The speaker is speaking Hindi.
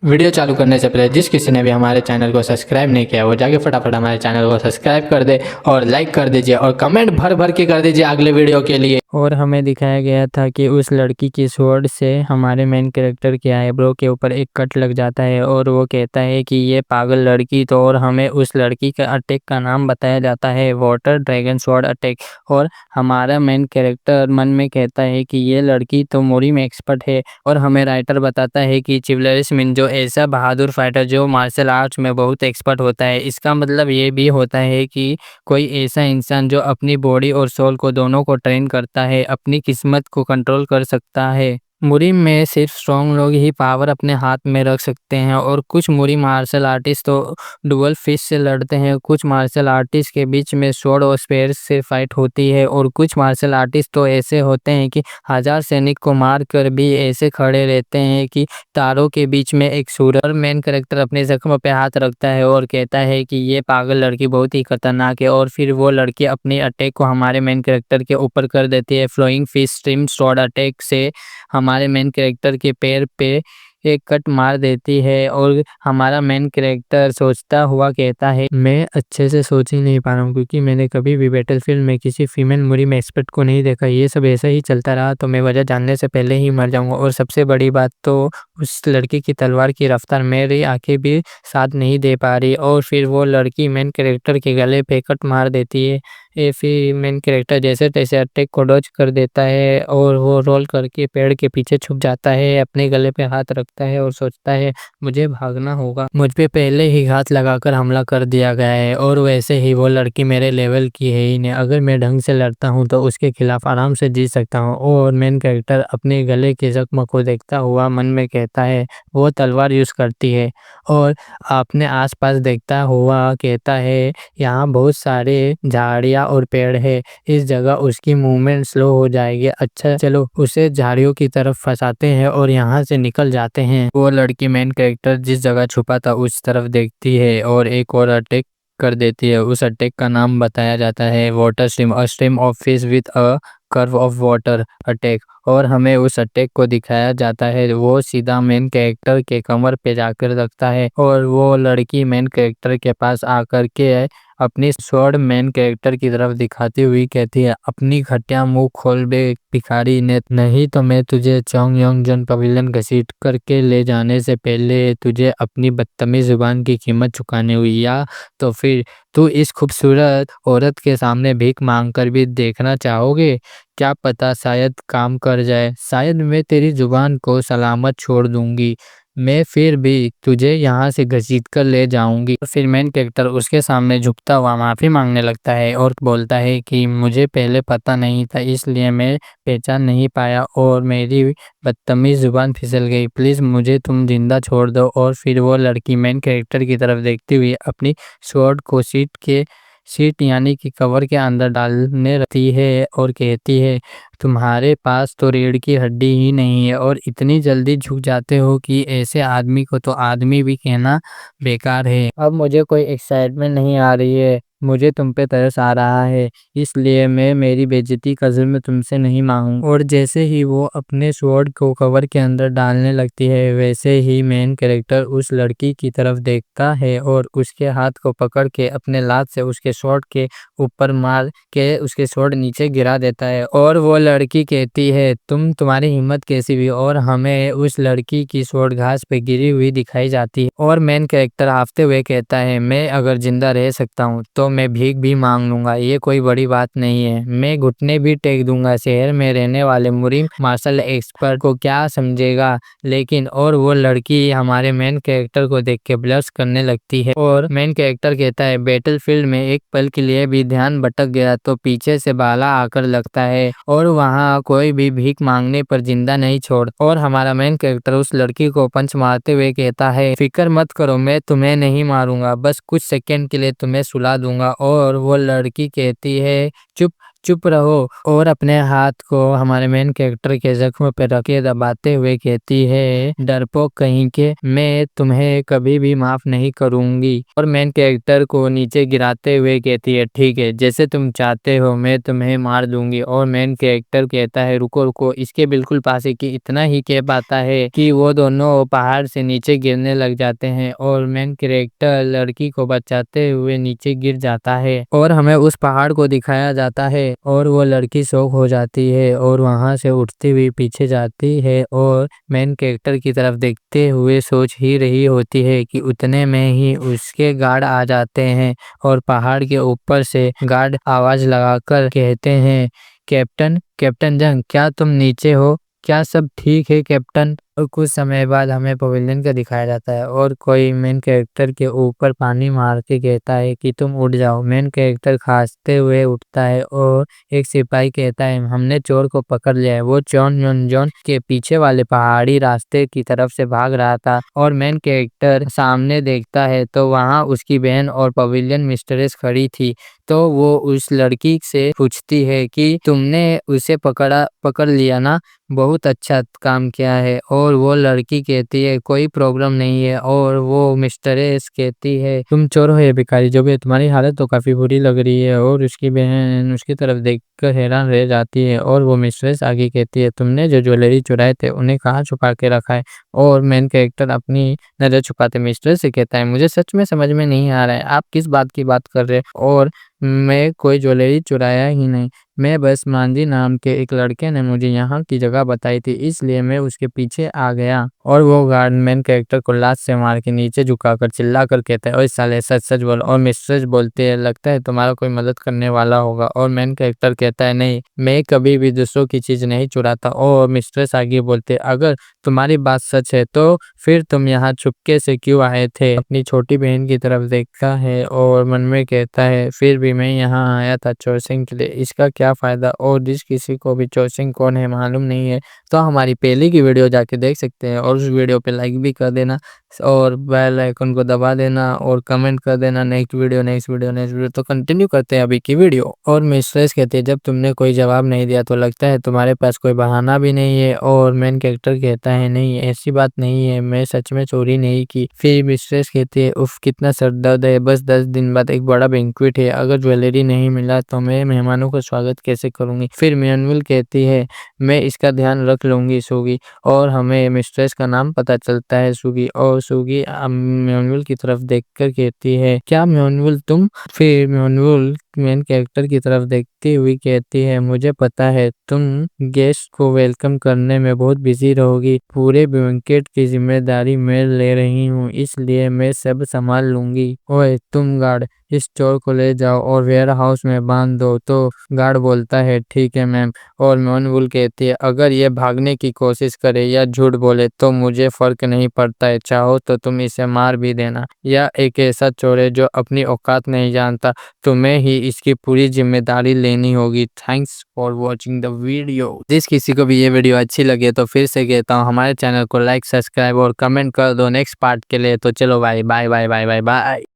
वीडियो चालू करने से पहले जिस किसी ने भी हमारे चैनल को सब्सक्राइब नहीं किया वो जाके फटाफट हमारे चैनल को सब्सक्राइब कर दे और लाइक कर दीजिए और कमेंट भर भर के कर दीजिए अगले वीडियो के लिए। और हमें दिखाया गया था कि उस लड़की की स्वॉर्ड से हमारे मेन कैरेक्टर के आईब्रो के ऊपर एक कट लग जाता है और वो कहता है कि ये पागल लड़की। तो और हमें उस लड़की का अटैक का नाम बताया जाता है वाटर ड्रैगन स्वॉर्ड अटैक। और हमारा मेन कैरेक्टर मन में कहता है कि ये लड़की तो मोरी में एक्सपर्ट है। और हमें राइटर बताता है कि चिवलरिस मिन्जो ऐसा बहादुर फाइटर जो मार्शल आर्ट्स में बहुत एक्सपर्ट होता है। इसका मतलब ये भी होता है कि कोई ऐसा इंसान जो अपनी बॉडी और सोल को दोनों को ट्रेन करता है, अपनी किस्मत को कंट्रोल कर सकता है। मुरी में सिर्फ स्ट्रॉन्ग लोग ही पावर अपने हाथ में रख सकते हैं और कुछ मुरी मार्शल आर्टिस्ट तो डुअल फिस्ट से लड़ते हैं। कुछ मार्शल आर्टिस्ट के बीच में स्वॉर्ड और स्पेयर से फाइट होती है और कुछ मार्शल आर्टिस्ट तो ऐसे होते हैं कि 1000 सैनिक को मार कर भी ऐसे खड़े रहते हैं कि तारों के बीच में एक सूरज। मेन कैरेक्टर अपने जख्म पे हाथ रखता है और कहता है कि ये पागल लड़की बहुत ही खतरनाक है। और फिर वो लड़की अपने अटैक को हमारे मेन कैरेक्टर के ऊपर कर देती है। Flowing fish stream sword attack से हमारे मेन कैरेक्टर के पैर पे एक कट मार देती है और हमारा मेन कैरेक्टर सोचता हुआ कहता है, मैं अच्छे से सोच ही नहीं पा रहा हूँ क्योंकि मैंने कभी भी बैटलफील्ड में किसी फीमेल मुरी में एक्सपर्ट को नहीं देखा। ये सब ऐसा ही चलता रहा तो मैं वजह जानने से पहले ही मर जाऊंगा। और सबसे बड़ी बात तो उस लड़की की तलवार की रफ्तार मेरी आंखें भी साथ नहीं दे पा रही। और फिर वो लड़की मेन कैरेक्टर के गले पे कट मार देती है। फिर मेन कैरेक्टर जैसे तैसे अटैक को डॉज कर देता है और वो रोल करके पेड़ के पीछे छुप जाता है, अपने गले पे हाथ रखता है और सोचता है मुझे भागना होगा, मुझ पे पहले ही हाथ लगाकर हमला कर दिया गया है और वैसे ही वो लड़की मेरे लेवल की है ही नहीं। अगर मैं ढंग से लड़ता हूँ तो उसके खिलाफ आराम से जीत सकता हूँ। और मेन कैरेक्टर अपने गले के जख्म को देखता हुआ मन में कहता है, वो तलवार यूज करती है। और अपने आसपास देखता हुआ कहता है, यहाँ बहुत सारे झाड़ियाँ और पेड़ है, इस जगह उसकी मूवमेंट स्लो हो जाएगी। अच्छा चलो उसे झाड़ियों की तरफ फंसाते हैं और यहाँ से निकल जाते हैं। वो लड़की मेन कैरेक्टर जिस जगह छुपा था उस तरफ देखती है और एक और अटैक कर देती है। उस अटैक का नाम बताया जाता है water stream, a stream of fish with a curve of water attack. और हमें उस अटैक को दिखाया जाता है, वो सीधा मेन कैरेक्टर के कमर पे जाकर रखता है और वो लड़की मेन कैरेक्टर के पास आकर के अपनी स्वॉर्ड मेन कैरेक्टर की तरफ दिखाती हुई कहती है, अपनी खटिया मुंह खोल बे भिखारी ने, नहीं तो मैं तुझे चोंग योंग जन पवेलियन घसीट करके ले जाने से पहले तुझे अपनी बदतमीज जुबान की कीमत चुकानी हुई, या तो फिर तू इस खूबसूरत औरत के सामने भीख मांग कर भी देखना चाहोगे। क्या पता शायद काम कर जाए, शायद मैं तेरी जुबान को सलामत छोड़ दूंगी, मैं फिर भी तुझे यहाँ से घसीट कर ले जाऊंगी। तो फिर मेन कैरेक्टर उसके सामने झुकता हुआ माफ़ी मांगने लगता है और बोलता है कि मुझे पहले पता नहीं था इसलिए मैं पहचान नहीं पाया और मेरी बदतमीज़ जुबान फिसल गई, प्लीज़ मुझे तुम जिंदा छोड़ दो। और फिर वो लड़की मेन कैरेक्टर की तरफ देखती हुई अपनी स्वॉर्ड को सीट यानी कि कवर के अंदर डालने रहती है और कहती है, तुम्हारे पास तो रीढ़ की हड्डी ही नहीं है और इतनी जल्दी झुक जाते हो कि ऐसे आदमी को तो आदमी भी कहना बेकार है। अब मुझे कोई एक्साइटमेंट नहीं आ रही है, मुझे तुम पे तरस आ रहा है, इसलिए मैं मेरी बेइज्जती का जुल्म तुमसे नहीं मांगू। और जैसे ही वो अपने स्वॉर्ड को कवर के अंदर डालने लगती है वैसे ही मेन कैरेक्टर उस लड़की की तरफ देखता है और उसके हाथ को पकड़ के अपने लात से उसके स्वॉर्ड के ऊपर मार के उसके स्वॉर्ड नीचे गिरा देता है। और वो लड़की कहती है, तुम्हारी हिम्मत कैसी हुई। और हमें उस लड़की की स्वॉर्ड घास पे गिरी हुई दिखाई जाती है और मेन कैरेक्टर हाफते हुए कहता है, मैं अगर जिंदा रह सकता हूँ तो मैं भीख भी मांग लूंगा, ये कोई बड़ी बात नहीं है, मैं घुटने भी टेक दूंगा, शहर में रहने वाले मुरी मार्शल एक्सपर्ट को क्या समझेगा। लेकिन और वो लड़की हमारे मेन कैरेक्टर को देख के ब्लश करने लगती है और मेन कैरेक्टर कहता है, बैटलफील्ड में एक पल के लिए भी ध्यान भटक गया तो पीछे से भाला आकर लगता है और वहाँ कोई भी भीख मांगने पर जिंदा नहीं छोड़। और हमारा मेन कैरेक्टर उस लड़की को पंच मारते हुए कहता है, फिक्र मत करो, मैं तुम्हें नहीं मारूंगा, बस कुछ सेकंड के लिए तुम्हें सुला दूंगा। और वो लड़की कहती है, चुप चुप रहो और अपने हाथ को हमारे मेन कैरेक्टर के जख्म पे रखे दबाते हुए कहती है, डरपोक कहीं के, मैं तुम्हें कभी भी माफ नहीं करूंगी। और मेन कैरेक्टर को नीचे गिराते हुए कहती है, ठीक है, जैसे तुम चाहते हो मैं तुम्हें मार दूंगी। और मेन कैरेक्टर कहता है, रुको रुको, इसके बिल्कुल पास है कि इतना ही कह पाता है कि वो दोनों पहाड़ से नीचे गिरने लग जाते हैं और मेन कैरेक्टर लड़की को बचाते हुए नीचे गिर जाता है और हमें उस पहाड़ को दिखाया जाता है और वो लड़की शॉक हो जाती है और वहां से उठती हुई पीछे जाती है और मेन कैरेक्टर की तरफ देखते हुए सोच ही रही होती है कि उतने में ही उसके गार्ड आ जाते हैं और पहाड़ के ऊपर से गार्ड आवाज लगाकर कहते हैं, कैप्टन, कैप्टन जंग, क्या तुम नीचे हो? क्या सब ठीक है कैप्टन? और कुछ समय बाद हमें पवेलियन का दिखाया जाता है और कोई मेन कैरेक्टर के ऊपर पानी मार के कहता है कि तुम उठ जाओ। मेन कैरेक्टर खांसते हुए उठता है और एक सिपाही कहता है, हमने चोर को पकड़ लिया है। वो जॉन के पीछे वाले पहाड़ी रास्ते की तरफ से भाग रहा था और मेन कैरेक्टर सामने देखता है तो वहाँ उसकी बहन और पवेलियन मिस्ट्रेस खड़ी थी। तो वो उस लड़की से पूछती है कि तुमने उसे पकड़ लिया ना, बहुत अच्छा काम किया है। और वो लड़की कहती है, कोई प्रॉब्लम नहीं है। और वो मिस्ट्रेस कहती है, तुम चोर हो या भिखारी, जो भी, तुम्हारी हालत तो काफी बुरी लग रही है। और उसकी बहन उसकी तरफ देखकर हैरान रह जाती है और वो मिस्ट्रेस आगे कहती है, तुमने जो ज्वेलरी चुराए थे उन्हें कहाँ छुपा के रखा है? और मेन कैरेक्टर अपनी नजर छुपाते मिस्ट्रेस से कहता है, मुझे सच में समझ में नहीं आ रहा है, आप किस बात की बात कर रहे हो? और मैं कोई ज्वेलरी चुराया ही नहीं, मैं बस मांझी नाम के एक लड़के ने मुझे यहाँ की जगह बताई थी, इसलिए मैं उसके पीछे आ गया। और वो गार्ड मेन कैरेक्टर को लात से मार के नीचे झुकाकर चिल्लाकर कहता है, ओए साले, सच सच बोल। और मिस्ट्रेस बोलती है, लगता है तुम्हारा कोई मदद करने वाला होगा। और मेन कैरेक्टर कहता है, नहीं, मैं कभी भी दूसरों की चीज नहीं चुराता। और मिस्ट्रेस आगे बोलते है, अगर तुम्हारी बात सच है तो फिर तुम यहाँ चुपके से क्यों आए थे? अपनी छोटी बहन की तरफ देखता है और मन में कहता है, फिर भी मैं यहाँ आया था चोरसिंग के लिए, इसका क्या फायदा? और जिस किसी को भी चोरसिंग कौन है मालूम नहीं है तो हमारी पहले की वीडियो जाके देख सकते हैं और उस वीडियो पे लाइक भी कर देना और बेल आइकन को दबा देना और कमेंट कर देना next video next video next video. तो कंटिन्यू करते हैं अभी की वीडियो। और मिस्ट्रेस कहती है, जब तुमने कोई जवाब नहीं दिया तो लगता है तुम्हारे पास कोई बहाना भी नहीं है। और मेन कैरेक्टर कहता है, नहीं, ऐसी बात नहीं है, मैं सच में चोरी नहीं की। फिर मिस्ट्रेस कहती है, उफ, कितना सर दर्द है, बस 10 दिन बाद एक बड़ा बैंक्वेट है, अगर ज्वेलरी नहीं मिला तो मैं मेहमानों का स्वागत कैसे करूंगी? फिर म्यूनविल कहती है, मैं इसका ध्यान रख लूंगी सूगी। और हमें मिस्ट्रेस का नाम पता चलता है, सूगी। और सूगी म्यूनविल की तरफ देखकर कहती है, क्या म्यूनविल तुम? फिर म्यूनविल मेन कैरेक्टर की तरफ देखती हुई कहती है, मुझे पता है तुम गेस्ट को वेलकम करने में बहुत बिजी रहोगी, पूरे बैंकेट की जिम्मेदारी मैं ले रही हूँ, इसलिए मैं सब संभाल लूंगी। ओए तुम गार्ड, इस चोर को ले जाओ और वेयर हाउस में बांध दो। तो गार्ड बोलता है, ठीक है मैम। और म्यूनविल कहती है, अगर ये भागने की कोशिश करे या झूठ बोले तो मुझे फर्क नहीं पड़ता है, चाहो तो तुम इसे मार भी देना। या एक ऐसा चोर है जो अपनी औकात नहीं जानता, तुम्हें ही इसकी पूरी जिम्मेदारी लेनी होगी। Thanks for watching the video. जिस किसी को भी ये वीडियो अच्छी लगे तो फिर से कहता हूँ, हमारे चैनल को लाइक, सब्सक्राइब और कमेंट कर दो नेक्स्ट पार्ट के लिए। तो चलो भाई, bye bye bye bye bye.